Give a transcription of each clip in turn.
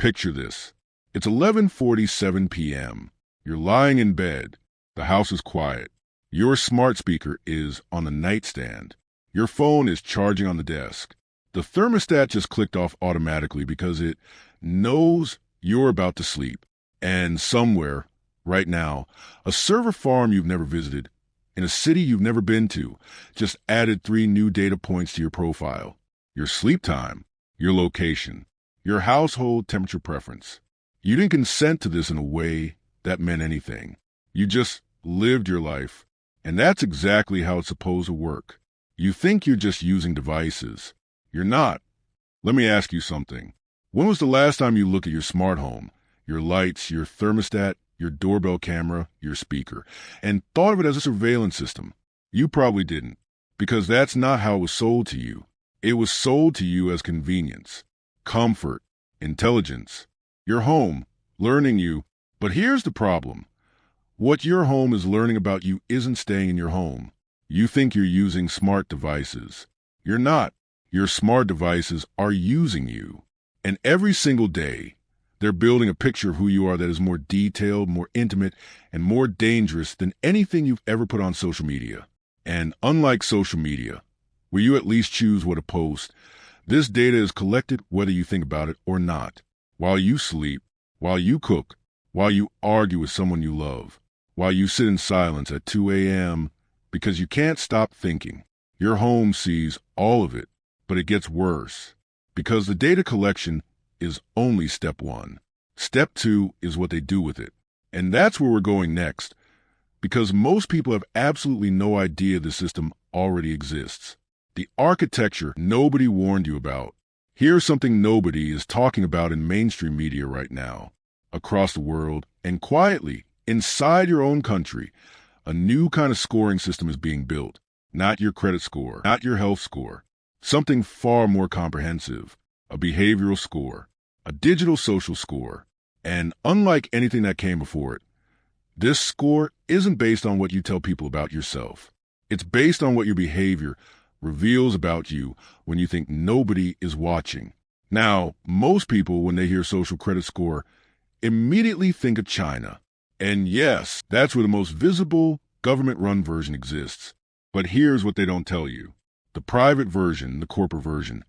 Picture this. It's 11:47 p.m. You're lying in bed. The house is quiet. Your smart speaker is on the nightstand. Your phone is charging on the desk. The thermostat just clicked off automatically because it knows you're about to sleep. And somewhere, right now, a server farm you've never visited, in a city you've never been to, just added 3 new data points to your profile. Your sleep time, your location, your household temperature preference. You didn't consent to this in a way that meant anything. You just lived your life, and that's exactly how it's supposed to work. You think you're just using devices. You're not. Let me ask you something. When was the last time you looked at your smart home, your lights, your thermostat, your doorbell camera, your speaker, and thought of it as a surveillance system? You probably didn't, because that's not how it was sold to you. It was sold to you as convenience, comfort, intelligence. Your home, learning you. But here's the problem. What your home is learning about you isn't staying in your home. You think you're using smart devices. You're not. Your smart devices are using you. And every single day, they're building a picture of who you are that is more detailed, more intimate, and more dangerous than anything you've ever put on social media. And unlike social media, where you at least choose what to post, this data is collected whether you think about it or not. While you sleep, while you cook, while you argue with someone you love, while you sit in silence at 2 a.m. because you can't stop thinking. Your home sees all of it, but it gets worse because the data collection is only step 1. Step 2 is what they do with it. And that's where we're going next, because most people have absolutely no idea the system already exists. The architecture nobody warned you about. Here's something nobody is talking about in mainstream media right now. Across the world, and quietly, inside your own country, a new kind of scoring system is being built. Not your credit score, not your health score. Something far more comprehensive. A behavioral score, a digital social score. And unlike anything that came before it, this score isn't based on what you tell people about yourself. It's based on what your behavior reveals about you when you think nobody is watching. Now, most people, when they hear social credit score, immediately think of China. And yes, that's where the most visible government-run version exists. But here's what they don't tell you. The private version, the corporate version,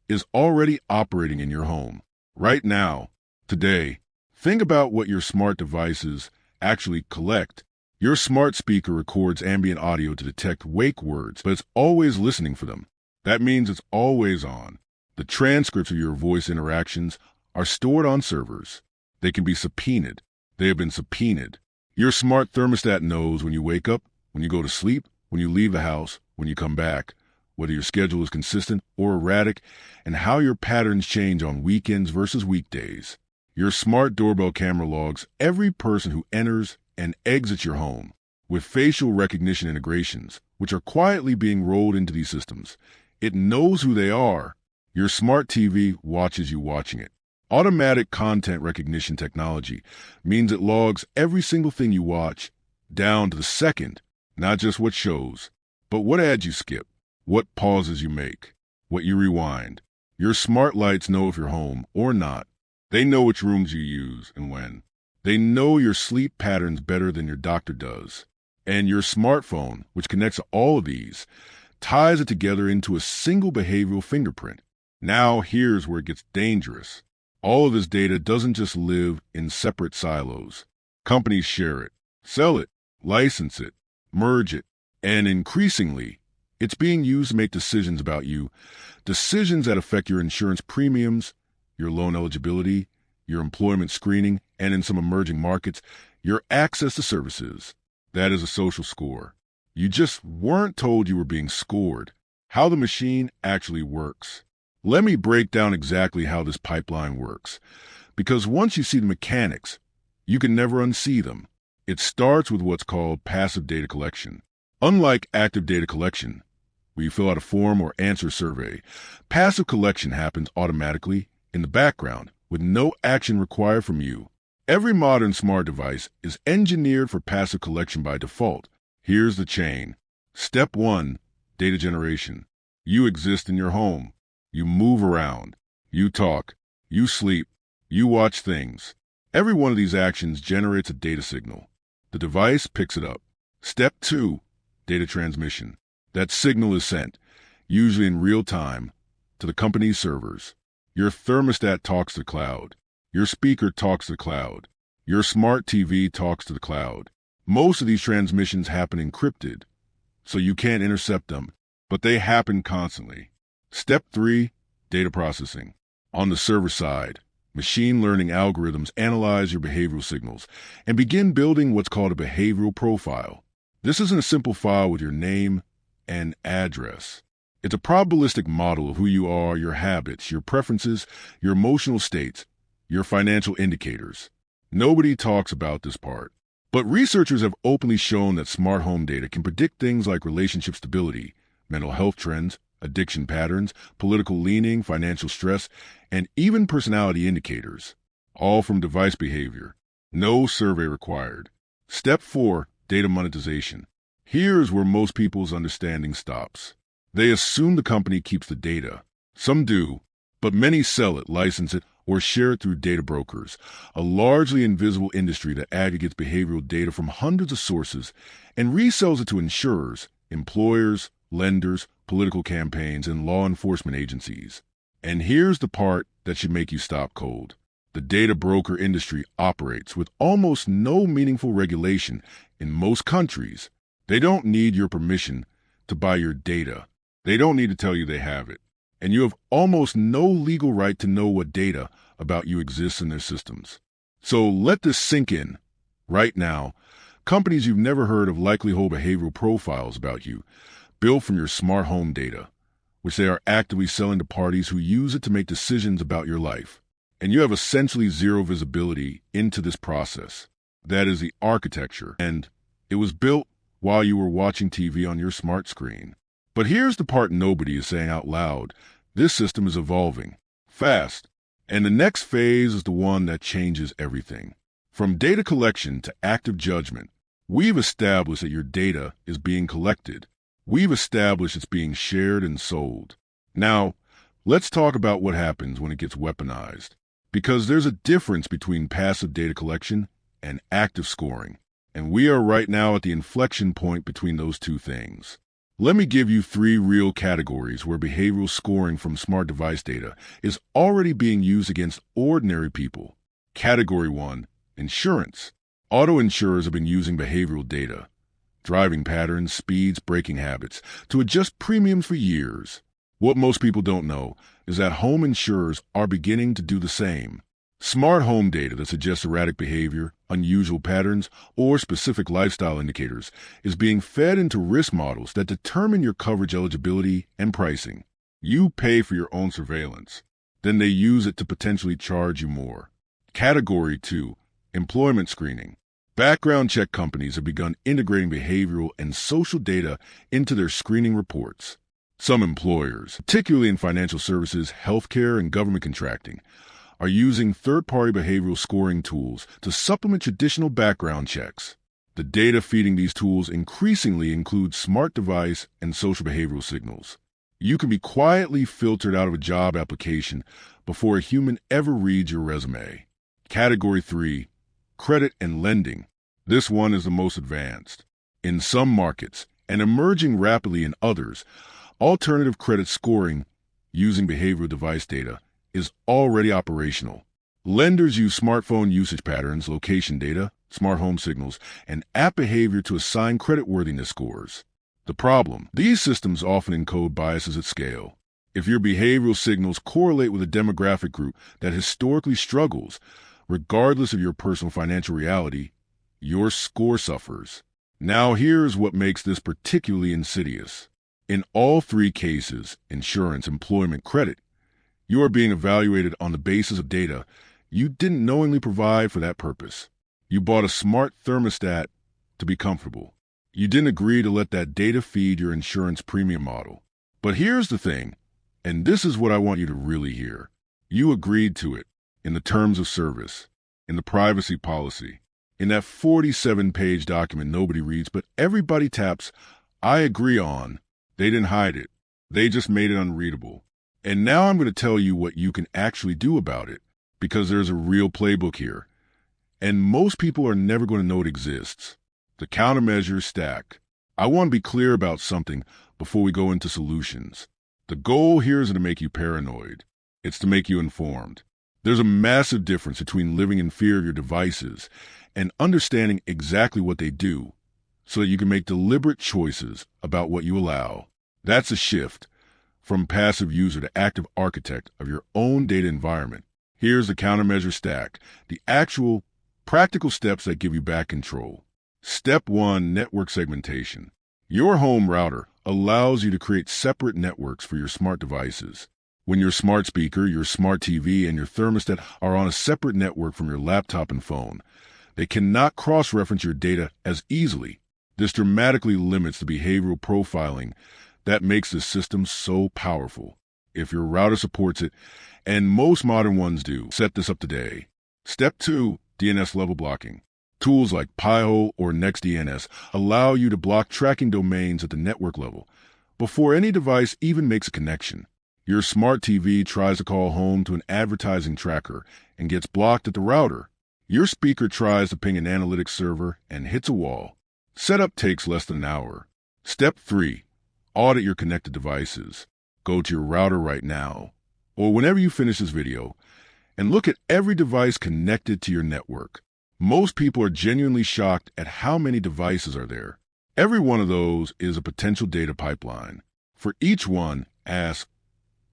is already operating in your home. Right now, today, think about what your smart devices actually collect. Your smart speaker records ambient audio to detect wake words, but it's always listening for them. That means it's always on. The transcripts of your voice interactions are stored on servers. They can be subpoenaed. They have been subpoenaed. Your smart thermostat knows when you wake up, when you go to sleep, when you leave the house, when you come back, whether your schedule is consistent or erratic, and how your patterns change on weekends versus weekdays. Your smart doorbell camera logs every person who enters and exits your home, with facial recognition integrations, which are quietly being rolled into these systems. It knows who they are. Your smart TV watches you watching it. Automatic content recognition technology means it logs every single thing you watch, down to the second, not just what shows, but what ads you skip, what pauses you make, what you rewind. Your smart lights know if you're home or not. They know which rooms you use and when. They know your sleep patterns better than your doctor does. And your smartphone, which connects to all of these, ties it together into a single behavioral fingerprint. Now here's where it gets dangerous. All of this data doesn't just live in separate silos. Companies share it, sell it, license it, merge it, and increasingly, it's being used to make decisions about you, decisions that affect your insurance premiums, your loan eligibility, your employment screening, and in some emerging markets, your access to services. That is a social score. You just weren't told you were being scored. How the machine actually works. Let me break down exactly how this pipeline works, because once you see the mechanics, you can never unsee them. It starts with what's called passive data collection. Unlike active data collection, where you fill out a form or answer a survey, passive collection happens automatically in the background with no action required from you. Every modern smart device is engineered for passive collection by default. Here's the chain. Step 1, data generation. You exist in your home. You move around. You talk. You sleep. You watch things. Every one of these actions generates a data signal. The device picks it up. Step 2, data transmission. That signal is sent, usually in real time, to the company's servers. Your thermostat talks to the cloud. Your speaker talks to the cloud. Your smart TV talks to the cloud. Most of these transmissions happen encrypted, so you can't intercept them, but they happen constantly. Step 3, data processing. On the server side, machine learning algorithms analyze your behavioral signals and begin building what's called a behavioral profile. This isn't a simple file with your name and address. It's a probabilistic model of who you are, your habits, your preferences, your emotional states, your financial indicators. Nobody talks about this part. But researchers have openly shown that smart home data can predict things like relationship stability, mental health trends, addiction patterns, political leaning, financial stress, and even personality indicators, all from device behavior. No survey required. Step 4, data monetization. Here's where most people's understanding stops. They assume the company keeps the data. Some do, but many sell it, license it, or share it through data brokers, a largely invisible industry that aggregates behavioral data from hundreds of sources and resells it to insurers, employers, lenders, political campaigns, and law enforcement agencies. And here's the part that should make you stop cold. The data broker industry operates with almost no meaningful regulation in most countries. They don't need your permission to buy your data. They don't need to tell you they have it. And you have almost no legal right to know what data about you exists in their systems. So let this sink in. Right now, companies you've never heard of likely hold behavioral profiles about you, built from your smart home data, which they are actively selling to parties who use it to make decisions about your life. And you have essentially zero visibility into this process. That is the architecture, and it was built while you were watching TV on your smart screen. But here's the part nobody is saying out loud. This system is evolving fast, and the next phase is the one that changes everything. From data collection to active judgment, we've established that your data is being collected. We've established it's being shared and sold. Now, let's talk about what happens when it gets weaponized, because there's a difference between passive data collection and active scoring, and we are right now at the inflection point between those two things. Let me give you 3 real categories where behavioral scoring from smart device data is already being used against ordinary people. Category 1, insurance. Auto insurers have been using behavioral data, driving patterns, speeds, braking habits, to adjust premiums for years. What most people don't know is that home insurers are beginning to do the same. Smart home data that suggests erratic behavior, unusual patterns, or specific lifestyle indicators is being fed into risk models that determine your coverage eligibility and pricing. You pay for your own surveillance. Then they use it to potentially charge you more. Category 2, employment screening. Background check companies have begun integrating behavioral and social data into their screening reports. Some employers, particularly in financial services, healthcare, and government contracting, are using third-party behavioral scoring tools to supplement traditional background checks. The data feeding these tools increasingly includes smart device and social behavioral signals. You can be quietly filtered out of a job application before a human ever reads your resume. Category 3, credit and lending. This one is the most advanced. In some markets, and emerging rapidly in others, alternative credit scoring using behavioral device data is already operational. Lenders use smartphone usage patterns, location data, smart home signals, and app behavior to assign creditworthiness scores. The problem: these systems often encode biases at scale. If your behavioral signals correlate with a demographic group that historically struggles, regardless of your personal financial reality, your score suffers. Now here's what makes this particularly insidious. In all 3 cases, insurance, employment, credit, you are being evaluated on the basis of data you didn't knowingly provide for that purpose. You bought a smart thermostat to be comfortable. You didn't agree to let that data feed your insurance premium model. But here's the thing, and this is what I want you to really hear. You agreed to it in the terms of service, in the privacy policy, in that 47-page document nobody reads, but everybody taps, "I agree" on. They didn't hide it. They just made it unreadable. And now I'm going to tell you what you can actually do about it, because there's a real playbook here, and most people are never going to know it exists. The countermeasure stack. I want to be clear about something before we go into solutions. The goal here isn't to make you paranoid. It's to make you informed. There's a massive difference between living in fear of your devices and understanding exactly what they do so that you can make deliberate choices about what you allow. That's a shift from passive user to active architect of your own data environment. Here's the countermeasure stack, the actual practical steps that give you back control. Step 1, network segmentation. Your home router allows you to create separate networks for your smart devices. When your smart speaker, your smart TV, and your thermostat are on a separate network from your laptop and phone, they cannot cross-reference your data as easily. This dramatically limits the behavioral profiling that makes this system so powerful. If your router supports it, and most modern ones do, set this up today. Step 2, DNS level blocking. Tools like Pi-hole or NextDNS allow you to block tracking domains at the network level before any device even makes a connection. Your smart TV tries to call home to an advertising tracker and gets blocked at the router. Your speaker tries to ping an analytics server and hits a wall. Setup takes less than an hour. Step 3, audit your connected devices. Go to your router right now, or whenever you finish this video, and look at every device connected to your network. Most people are genuinely shocked at how many devices are there. Every one of those is a potential data pipeline. For each one, ask,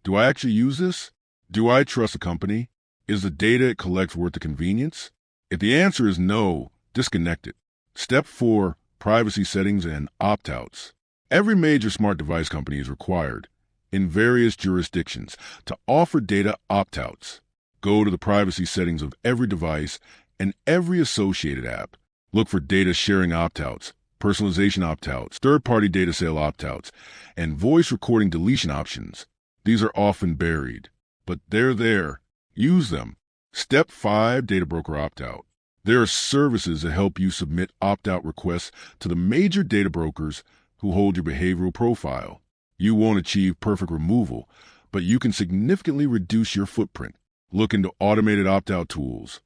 do I actually use this? Do I trust the company? Is the data it collects worth the convenience? If the answer is no, disconnect it. Step 4, privacy settings and opt-outs. Every major smart device company is required, in various jurisdictions, to offer data opt-outs. Go to the privacy settings of every device and every associated app. Look for data sharing opt-outs, personalization opt-outs, third-party data sale opt-outs, and voice recording deletion options. These are often buried, but they're there. Use them. Step 5, data broker opt-out. There are services that help you submit opt-out requests to the major data brokers who hold your behavioral profile. You won't achieve perfect removal, but you can significantly reduce your footprint. Look into automated opt-out tools.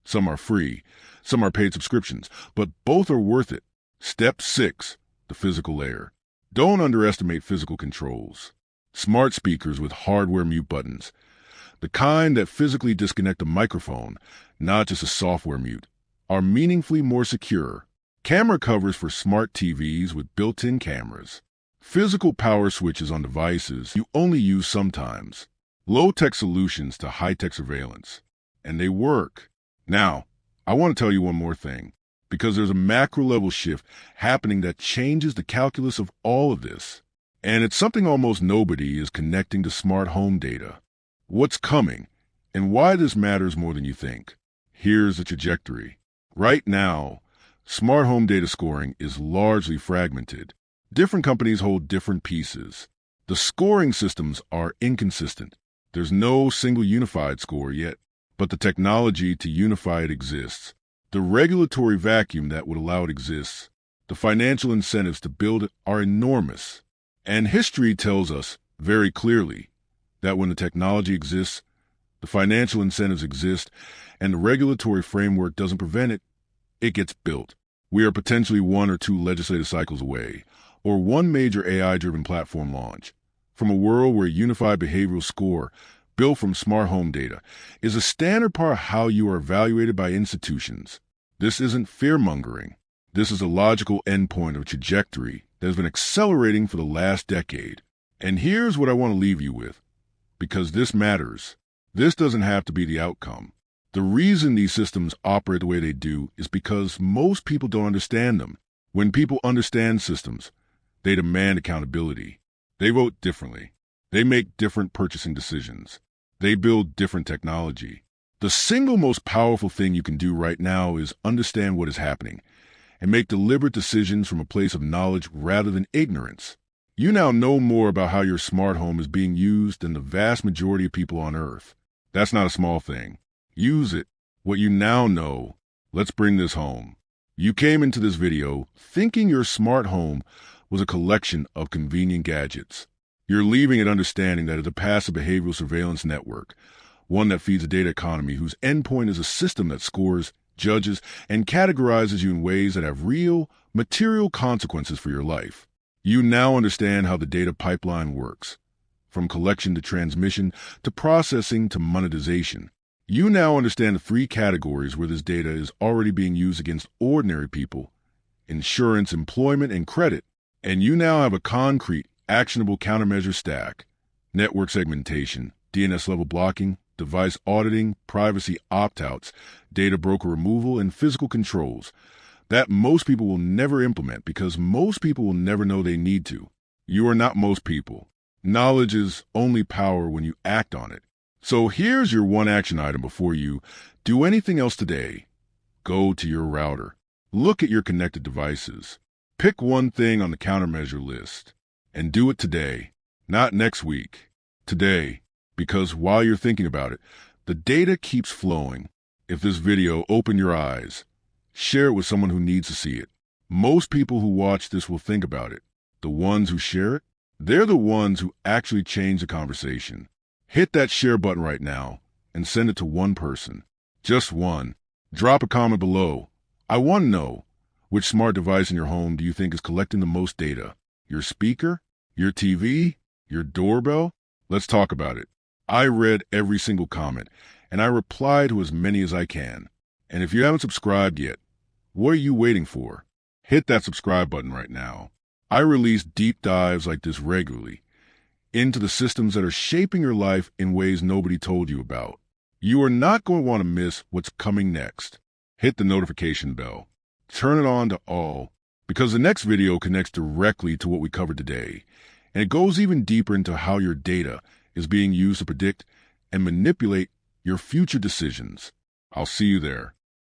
Some are free, some are paid subscriptions, but both are worth it. Step 6, the physical layer. Don't underestimate physical controls. Smart speakers with hardware mute buttons, the kind that physically disconnect a microphone, not just a software mute, are meaningfully more secure. Camera covers for smart TVs with built-in cameras. Physical power switches on devices you only use sometimes. Low-tech solutions to high-tech surveillance. And they work. Now, I want to tell you one more thing, because there's a macro-level shift happening that changes the calculus of all of this. And it's something almost nobody is connecting to smart home data. What's coming, and why this matters more than you think. Here's the trajectory. Right now, smart home data scoring is largely fragmented. Different companies hold different pieces. The scoring systems are inconsistent. There's no single unified score yet, but the technology to unify it exists. The regulatory vacuum that would allow it exists. The financial incentives to build it are enormous. And history tells us very clearly that when the technology exists, the financial incentives exist, and the regulatory framework doesn't prevent it, it gets built. We are potentially 1 or 2 legislative cycles away, or one major AI-driven platform launch, from a world where a unified behavioral score built from smart home data is a standard part of how you are evaluated by institutions. This isn't fear-mongering. This is a logical endpoint of a trajectory that has been accelerating for the last decade. And here's what I want to leave you with, because this matters. This doesn't have to be the outcome. The reason these systems operate the way they do is because most people don't understand them. When people understand systems, they demand accountability. They vote differently. They make different purchasing decisions. They build different technology. The single most powerful thing you can do right now is understand what is happening and make deliberate decisions from a place of knowledge rather than ignorance. You now know more about how your smart home is being used than the vast majority of people on Earth. That's not a small thing. Use it. What you now know. Let's bring this home. You came into this video thinking your smart home was a collection of convenient gadgets. You're leaving it understanding that it's a passive behavioral surveillance network, one that feeds a data economy whose endpoint is a system that scores, judges, and categorizes you in ways that have real, material consequences for your life. You now understand how the data pipeline works, from collection to transmission to processing to monetization. You now understand the three categories where this data is already being used against ordinary people: insurance, employment, and credit. And you now have a concrete, actionable countermeasure stack: network segmentation, DNS-level blocking, device auditing, privacy opt-outs, data broker removal, and physical controls that most people will never implement because most people will never know they need to. You are not most people. Knowledge is only power when you act on it. So here's your one action item before you do anything else today. Go to your router. Look at your connected devices. Pick one thing on the countermeasure list and do it today, not next week. Today, because while you're thinking about it, the data keeps flowing. If this video opened your eyes, share it with someone who needs to see it. Most people who watch this will think about it. The ones who share it, they're the ones who actually change the conversation. Hit that share button right now and send it to one person. Just one. Drop a comment below. I want to know, which smart device in your home do you think is collecting the most data? Your speaker? Your TV? Your doorbell? Let's talk about it. I read every single comment, and I reply to as many as I can. And if you haven't subscribed yet, what are you waiting for? Hit that subscribe button right now. I release deep dives like this regularly into the systems that are shaping your life in ways nobody told you about. You are not going to want to miss what's coming next. Hit the notification bell. Turn it on to all, because the next video connects directly to what we covered today, and it goes even deeper into how your data is being used to predict and manipulate your future decisions. I'll see you there.